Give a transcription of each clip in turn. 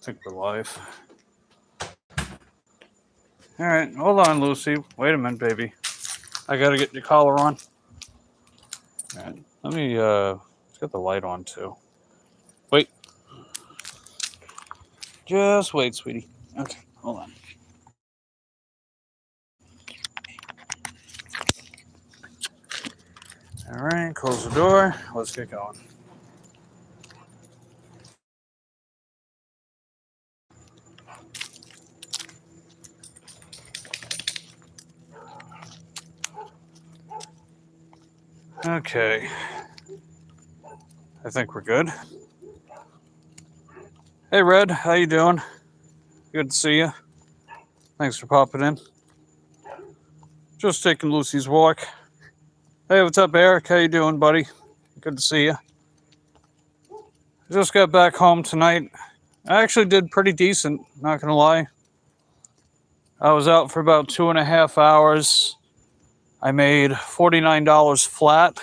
think we're live. All right, hold on, Lucy. Wait a minute, baby. I gotta get your collar on. All right, let me let's get the light on too. Wait. Just wait, sweetie. Okay, hold on. All right, close the door. Let's get going. Okay. I think we're good. Hey, Red, how you doing? Good to see you. Thanks for popping in. Just taking Lucy's walk. Hey, what's up, Eric? How you doing, buddy? Good to see you. Just got back home tonight. I actually did pretty decent, not gonna lie. I was out for about 2.5 hours. I made $49 flat,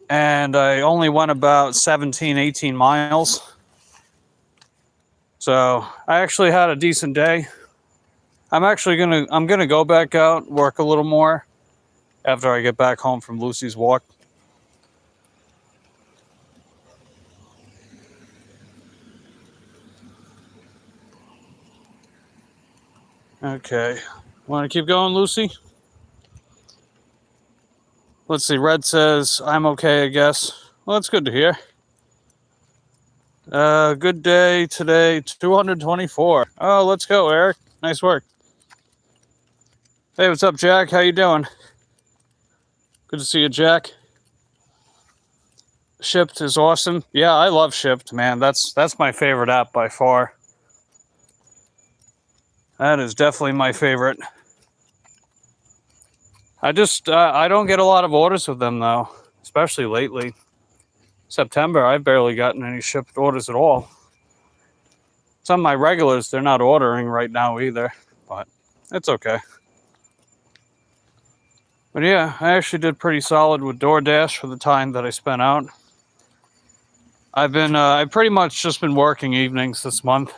and I only went about 17, 18 miles. So I actually had a decent day. I'm gonna go back out, work a little more after I get back home from Lucy's walk. Okay, want to keep going, Lucy? Let's see, Red says, I'm okay, I guess. Well, that's good to hear. Good day today, 224. Oh, let's go, Eric. Nice work. Hey, what's up, Jack? How you doing? Good to see you, Jack. Shipped is awesome. Yeah, I love Shipped, man. That's my favorite app by far. That is definitely my favorite. I don't get a lot of orders with them, though, especially lately. September, I've barely gotten any shipped orders at all. Some of my regulars, they're not ordering right now either, but it's okay. But yeah, I actually did pretty solid with DoorDash for the time that I spent out. I've pretty much just been working evenings this month.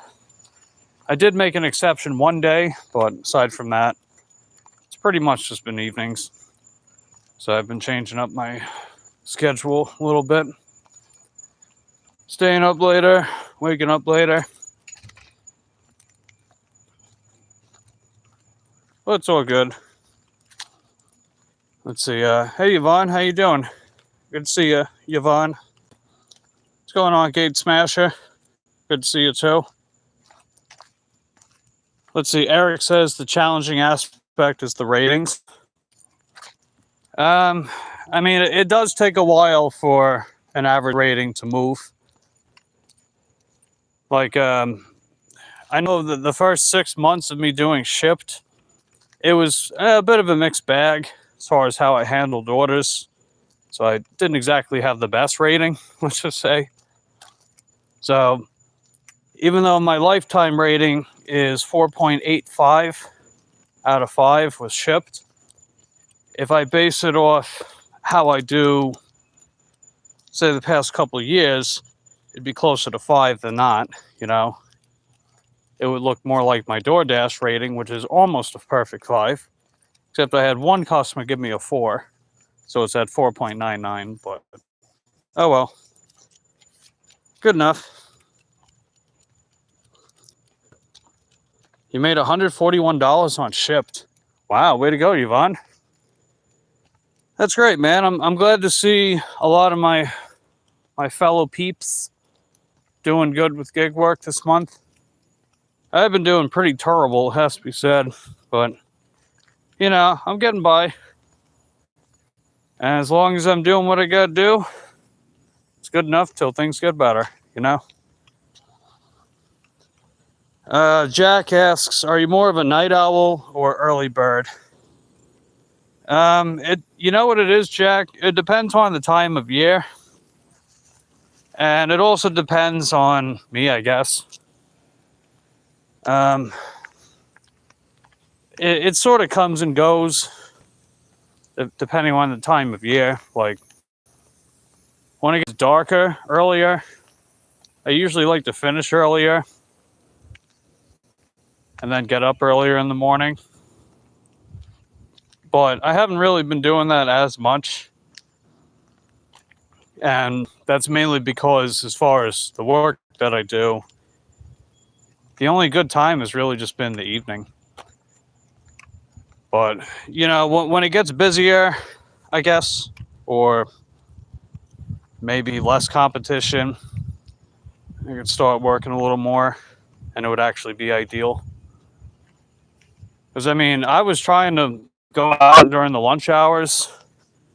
I did make an exception one day, but aside from that, it's pretty much just been evenings. So I've been changing up my schedule a little bit. Staying up later, waking up later. Well, it's all good. Let's see. Hey, Yvonne, how you doing? Good to see you, Yvonne. What's going on, Gate Smasher? Good to see you, too. Let's see. Eric says the challenging aspect is the ratings. I mean, it does take a while for an average rating to move. Like, I know that the first 6 months of me doing Shipped, it was a bit of a mixed bag as far as how I handled orders. So I didn't exactly have the best rating, let's just say. So even though my lifetime rating is 4.85 out of 5 with Shipped, if I base it off how I do, say, the past couple of years, it'd be closer to 5 than not, you know. It would look more like my DoorDash rating, which is almost a perfect 5. Except I had one customer give me a 4. So it's at 4.99, but oh well. Good enough. You made $141 on Shipped. Wow, way to go, Yvonne. That's great, man. I'm glad to see a lot of my fellow peeps doing good with gig work this month. I've been doing pretty terrible, it has to be said, but you know, I'm getting by. And as long as I'm doing what I gotta do, it's good enough till things get better, you know? Jack asks, are you more of a night owl or early bird? You know what it is, Jack? It depends on the time of year. And it also depends on me, I guess. It sort of comes and goes depending on the time of year. Like when it gets darker earlier, I usually like to finish earlier and then get up earlier in the morning. But I haven't really been doing that as much. And that's mainly because, as far as the work that I do, the only good time has really just been the evening. But, when it gets busier, I guess, or maybe less competition, I could start working a little more, and it would actually be ideal. Because, I was trying to go out during the lunch hours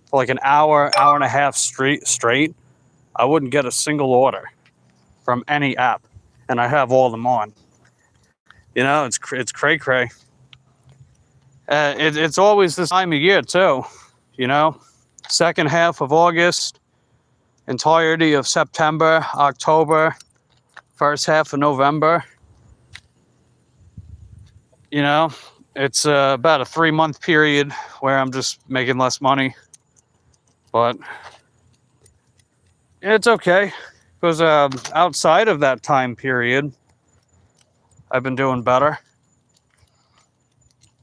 for like an hour and a half straight. I wouldn't get a single order from any app, and I have all of them on. It's cray-cray. It's always this time of year, too, second half of August, entirety of September, October, first half of November. It's about a 3-month period where I'm just making less money. But it's okay, because outside of that time period, I've been doing better.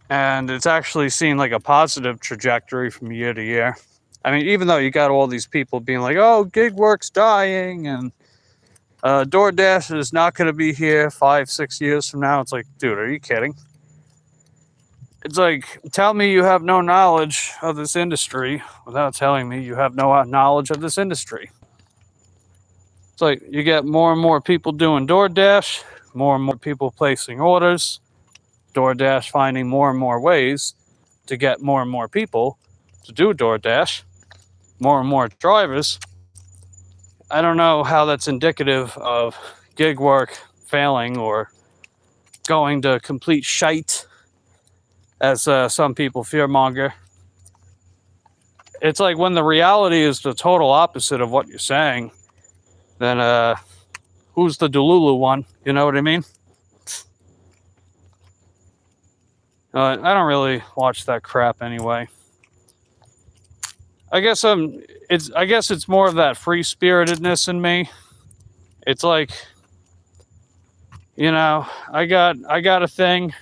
And it's actually seen like a positive trajectory from year to year. Even though you got all these people being like, oh, gig work's dying, and DoorDash is not going to be here 5-6 years from now. It's like, dude, are you kidding? It's like, tell me you have no knowledge of this industry without telling me you have no knowledge of this industry. It's like, you get more and more people doing DoorDash, more and more people placing orders, DoorDash finding more and more ways to get more and more people to do DoorDash, more and more drivers. I don't know how that's indicative of gig work failing or going to complete shite, as some people fearmonger. It's like, when the reality is the total opposite of what you're saying, then who's the Delulu one? You know what I mean? I don't really watch that crap anyway. I guess it's more of that free-spiritedness in me. It's like, I got a thing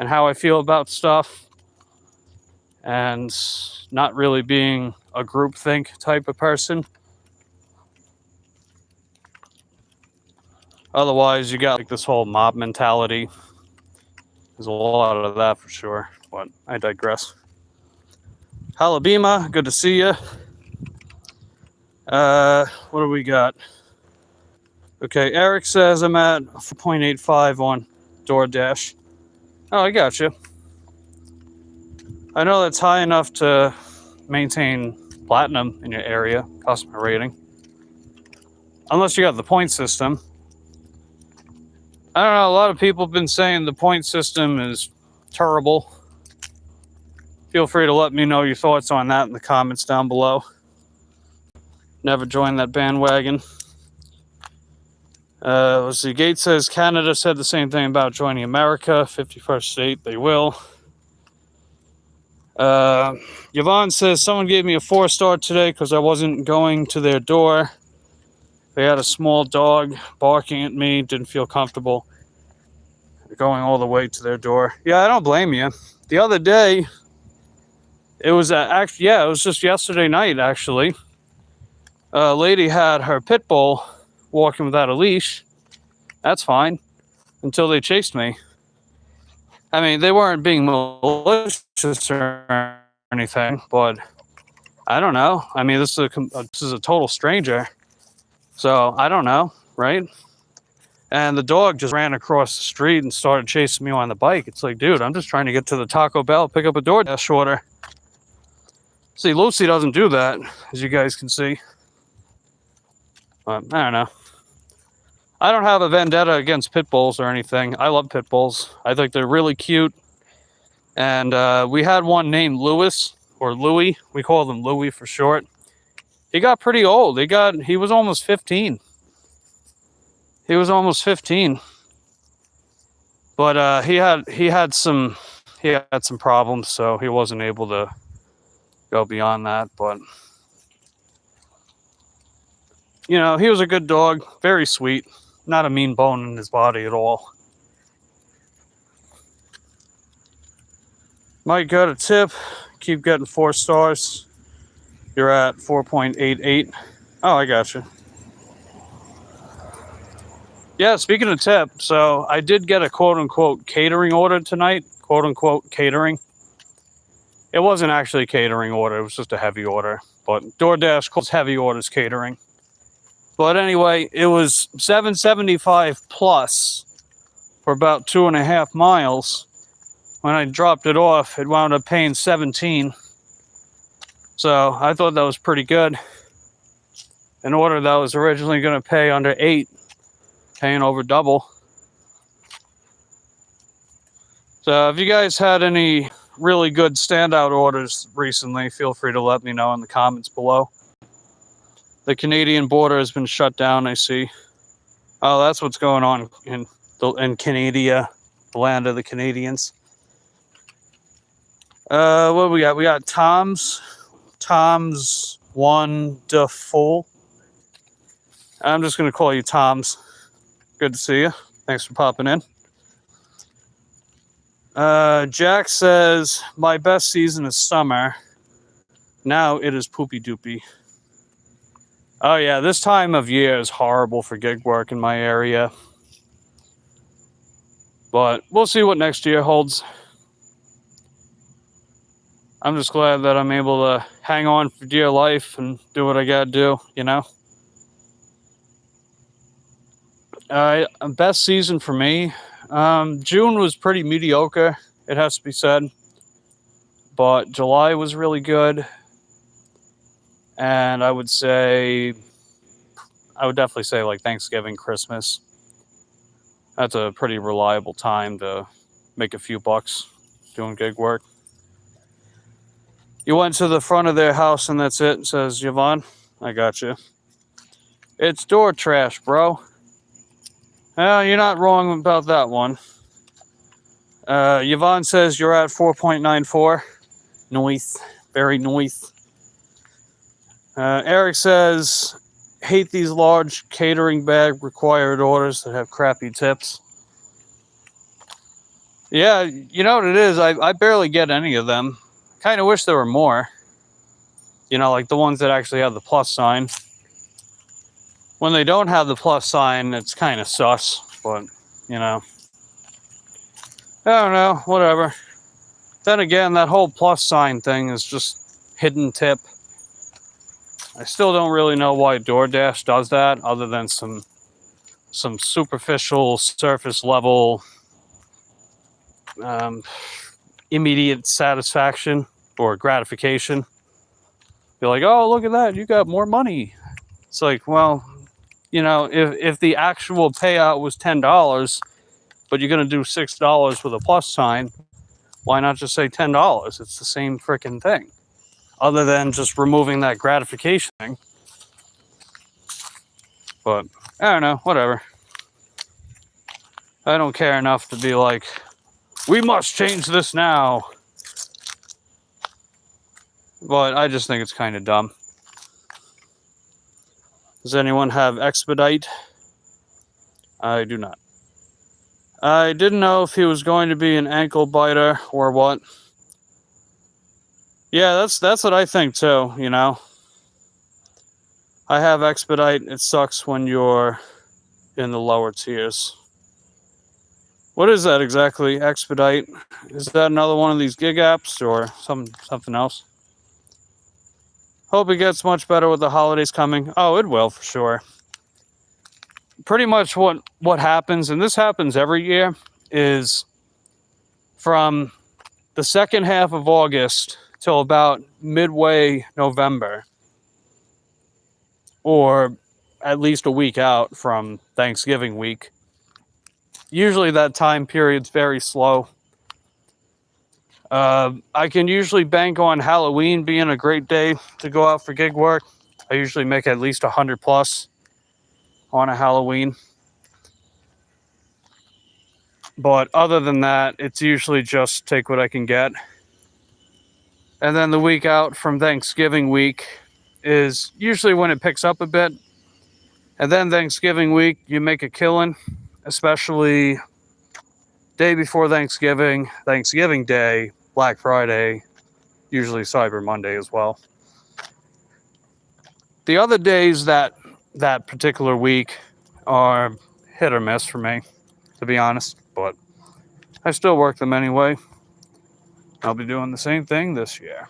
and how I feel about stuff, and not really being a groupthink type of person. Otherwise, you got like this whole mob mentality. There's a lot of that for sure, but I digress. Halabima, good to see you. What do we got? Okay, Eric says I'm at 4.85 on DoorDash. Oh, I got you. I know that's high enough to maintain platinum in your area, customer rating. Unless you got the point system. I don't know, a lot of people have been saying the point system is terrible. Feel free to let me know your thoughts on that in the comments down below. Never joined that bandwagon. Let's see, Gates says Canada said the same thing about joining America. 51st state, they will. Yvonne says, someone gave me a 4-star today because I wasn't going to their door. They had a small dog barking at me, didn't feel comfortable going all the way to their door. Yeah, I don't blame you. The other day, it was it was just yesterday night, actually. A lady had her pit bull walking without a leash. That's fine, until they chased me. They weren't being malicious or anything, but I don't know. This is a total stranger. So, I don't know, right? And the dog just ran across the street and started chasing me on the bike. It's like, dude, I'm just trying to get to the Taco Bell, pick up a DoorDash order. See, Lucy doesn't do that, as you guys can see. But, I don't know. I don't have a vendetta against pit bulls or anything. I love pit bulls. I think they're really cute. And we had one named Lewis, or Louie. We call them Louie for short. He got pretty old. He was almost 15. But he had some problems, so he wasn't able to go beyond that. But You know, he was a good dog, very sweet, not a mean bone in his body at all. Might get a tip, keep getting 4 stars. You're at 4.88. Oh, I got you. Yeah, speaking of tip, so I did get a quote-unquote catering order tonight. Quote-unquote catering. It wasn't actually a catering order. It was just a heavy order. But DoorDash calls heavy orders catering. But anyway, it was $7.75 plus for about 2.5 miles. When I dropped it off, it wound up paying $17. So I thought that was pretty good. An order that was originally going to pay under $8, paying over double. So if you guys had any really good standout orders recently, feel free to let me know in the comments below. The Canadian border has been shut down, I see. Oh, that's what's going on in Canada, the land of the Canadians. What we got? We got Tom's Wonderful. I'm just going to call you Tom's. Good to see you. Thanks for popping in. Jack says, my best season is summer. Now it is poopy doopy. Oh yeah, this time of year is horrible for gig work in my area. But we'll see what next year holds. I'm just glad that I'm able to hang on for dear life and do what I gotta do, you know? Best season for me. June was pretty mediocre, it has to be said. But July was really good. And I would definitely say like Thanksgiving, Christmas. That's a pretty reliable time to make a few bucks doing gig work. You went to the front of their house and that's it, says Yvonne. I got you. It's door trash, bro. Well, you're not wrong about that one. Yvonne says you're at 4.94. Noise. Very noise. Eric says, hate these large catering bag required orders that have crappy tips. Yeah, you know what it is? I barely get any of them. Kind of wish there were more. You know, like the ones that actually have the plus sign. When they don't have the plus sign, it's kind of sus. But, you know. I don't know, whatever. Then again, that whole plus sign thing is just hidden tip. I still don't really know why DoorDash does that, other than some superficial, surface level, immediate satisfaction or gratification. Be like, oh, look at that, you got more money. It's like, well, you know, if the actual payout was $10, but you're going to do $6 with a plus sign, why not just say $10? It's the same freaking thing. Other than just removing that gratification thing. But, I don't know, whatever. I don't care enough to be like, we must change this now. But I just think it's kind of dumb. Does anyone have Expedite? I do not. I didn't know if he was going to be an ankle biter or what. Yeah, that's what I think too, you know. I have Expedite. It sucks when you're in the lower tiers. What is that exactly, Expedite? Is that another one of these gig apps or something else? Hope it gets much better with the holidays coming. Oh, it will for sure. Pretty much what happens, and this happens every year, is from the second half of August till about midway November, or at least a week out from Thanksgiving week. Usually that time period's very slow. I can usually bank on Halloween being a great day to go out for gig work. I usually make at least 100 plus on a Halloween. But other than that, it's usually just take what I can get. And then the week out from Thanksgiving week is usually when it picks up a bit. And then Thanksgiving week, you make a killing, especially day before Thanksgiving, Thanksgiving Day, Black Friday, usually Cyber Monday as well. The other days that particular week are hit or miss for me, to be honest, but I still work them anyway. I'll be doing the same thing this year.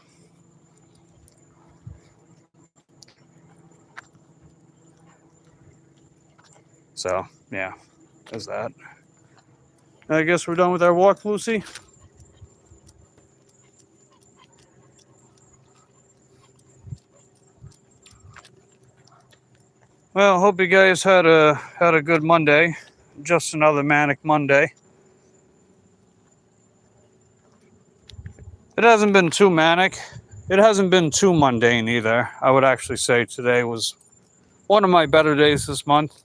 So, yeah, there's that. I guess we're done with our walk, Lucy. Well, hope you guys had a good Monday. Just another manic Monday. It hasn't been too manic. It hasn't been too mundane either. I would actually say today was one of my better days this month,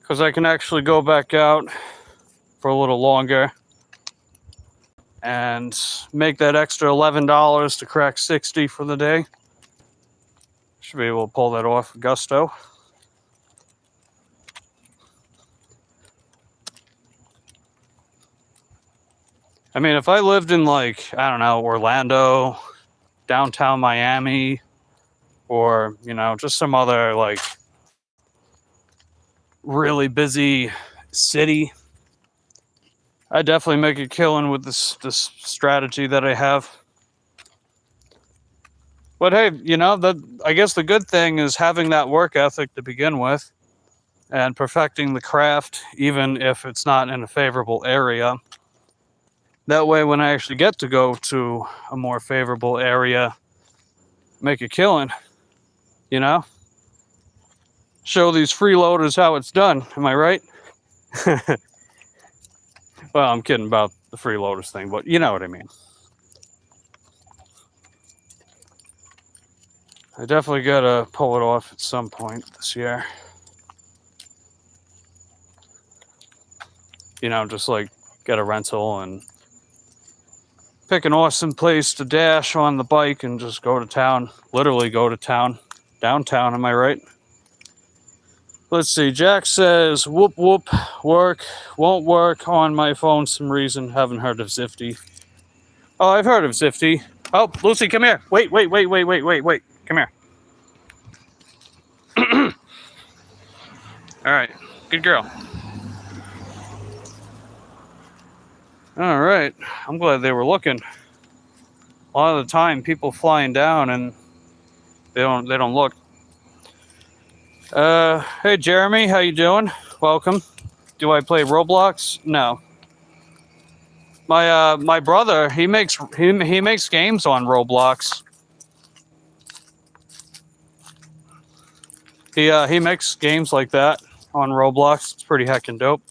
because I can actually go back out for a little longer and make that extra $11 to crack 60 for the day. Should be able to pull that off with gusto. I mean, if I lived in, like, I don't know, Orlando, downtown Miami, or, you know, just some other, like, really busy city, I definitely make a killing with this strategy that I have. But hey, you know, I guess the good thing is having that work ethic to begin with and perfecting the craft, even if it's not in a favorable area. That way, when I actually get to go to a more favorable area, make a killing, you know? Show these freeloaders how it's done. Am I right? Well, I'm kidding about the freeloaders thing, but you know what I mean. I definitely gotta pull it off at some point this year. You know, just like get a rental and pick an awesome place to dash on the bike and just go to town. Literally go to town. Downtown, am I right? Let's see. Jack says, whoop whoop, work. Won't work on my phone some reason. Haven't heard of Zifty. Oh, I've heard of Zifty. Oh, Lucy, come here. Wait. Come here. All right. Good girl. All right. I'm glad they were looking. A lot of the time, people flying down and they don't look. Hey Jeremy, how you doing? Welcome. Do I play Roblox? No. My brother, he makes games on Roblox. He makes games like that on Roblox. It's pretty heckin' dope.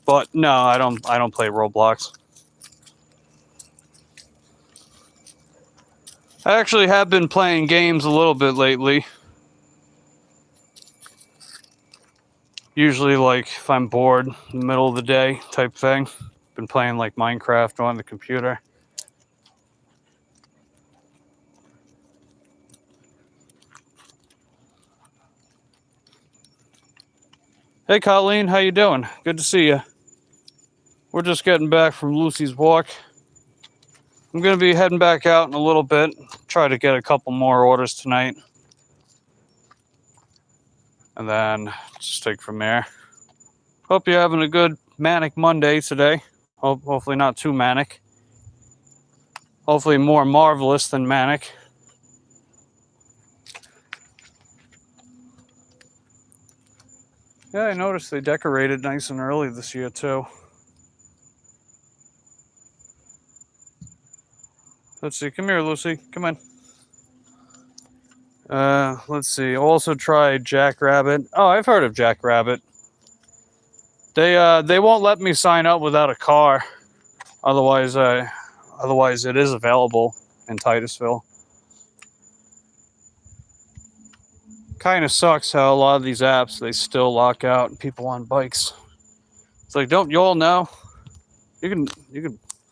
But no, I don't play Roblox. I actually have been playing games a little bit lately. Usually, like, if I'm bored in the middle of the day type thing. Been playing, like, Minecraft on the computer. Hey, Colleen, how you doing? Good to see you. We're just getting back from Lucy's walk. I'm going to be heading back out in a little bit. Try to get a couple more orders tonight. And then just take from there. Hope you're having a good manic Monday today. Hopefully not too manic. Hopefully more marvelous than manic. Yeah, I noticed they decorated nice and early this year too. Let's see. Come here, Lucy. Come on. Let's see. Also tried Jackrabbit. Oh, I've heard of Jackrabbit. They won't let me sign up without a car. Otherwise it is available in Titusville. Kind of sucks how a lot of these apps, they still lock out people on bikes. It's like, don't you all know? You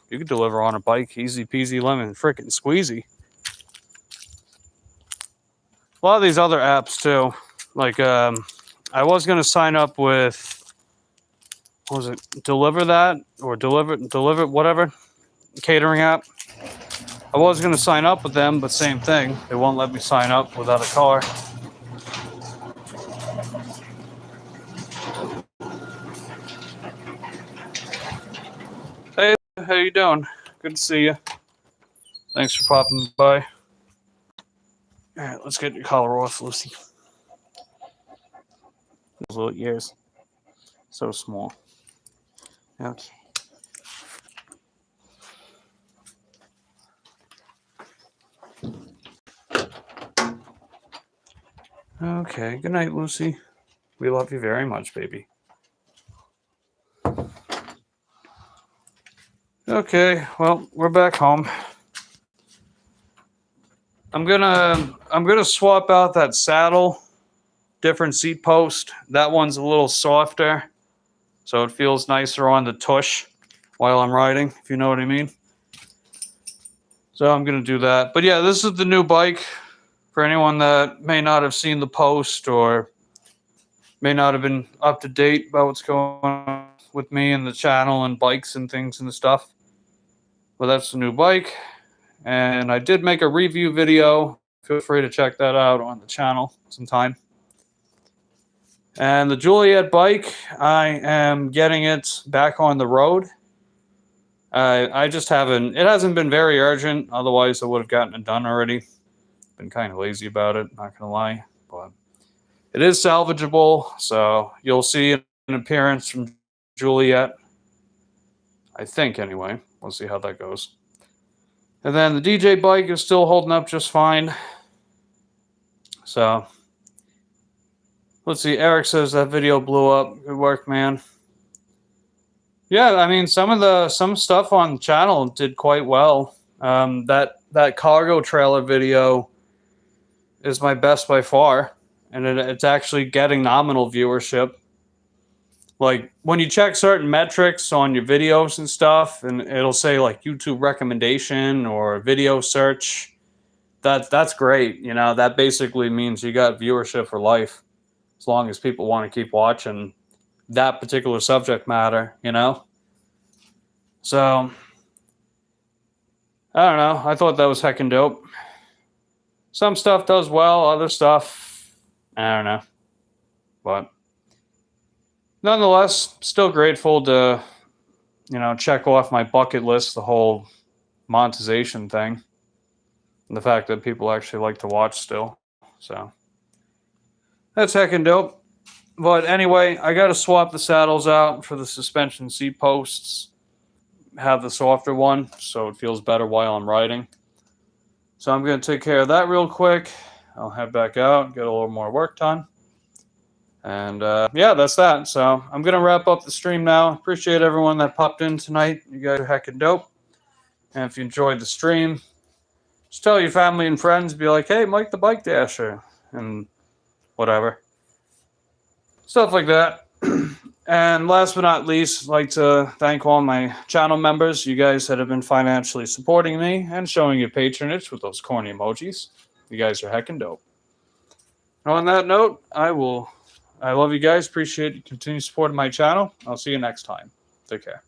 can deliver on a bike, easy peasy lemon frickin' squeezy. a lot of these other apps too. Like I was gonna sign up with, what was it, Deliver That or Deliver whatever catering app. I was gonna sign up with them, but same thing. They won't let me sign up without a car. Hey, how you doing? Good to see you. Thanks for popping by. All right, let's get your collar off, Lucy. Those little ears, so small. Okay. Okay. Good night, Lucy. We love you very much, baby. Okay. Well, we're back home. I'm gonna swap out that saddle, different seat post. That one's a little softer, so it feels nicer on the tush while I'm riding, if you know what I mean. So I'm gonna do that. But yeah, this is the new bike. For anyone that may not have seen the post or may not have been up to date about what's going on with me and the channel and bikes and things and stuff. But that's the new bike. And I did make a review video. Feel free to check that out on the channel sometime. And the Juliet bike, I am getting it back on the road. I just haven't, it hasn't been very urgent. Otherwise, I would have gotten it done already. Been kind of lazy about it, not gonna lie. But it is salvageable, so you'll see an appearance from Juliet. I think, anyway. We'll see how that goes. And then the DJ bike is still holding up just fine. So, let's see. Eric says that video blew up. Good work, man. Yeah, I mean, some stuff on the channel did quite well. That cargo trailer video is my best by far, and it's actually getting nominal viewership. Like, when you check certain metrics on your videos and stuff, and it'll say like YouTube recommendation or video search, that's great. You know, that basically means you got viewership for life, as long as people want to keep watching that particular subject matter, you know? So, I don't know. I thought that was heckin' dope. Some stuff does well, other stuff, I don't know. But nonetheless, still grateful to, you know, check off my bucket list the whole monetization thing. And the fact that people actually like to watch still. So, that's heckin' dope. But anyway, I got to swap the saddles out for the suspension seat posts. Have the softer one so it feels better while I'm riding. So I'm going to take care of that real quick. I'll head back out, get a little more work done. And yeah, that's that. So I'm going to wrap up the stream now. Appreciate everyone that popped in tonight. You guys are heckin' dope. And if you enjoyed the stream, just tell your family and friends, be like, hey, Mike the Bike Dasher, and whatever. Stuff like that. And last but not least, I'd like to thank all my channel members, you guys that have been financially supporting me and showing your patronage with those corny emojis. You guys are heckin' dope. And on that note, I love you guys. Appreciate your continued support of my channel. I'll see you next time. Take care.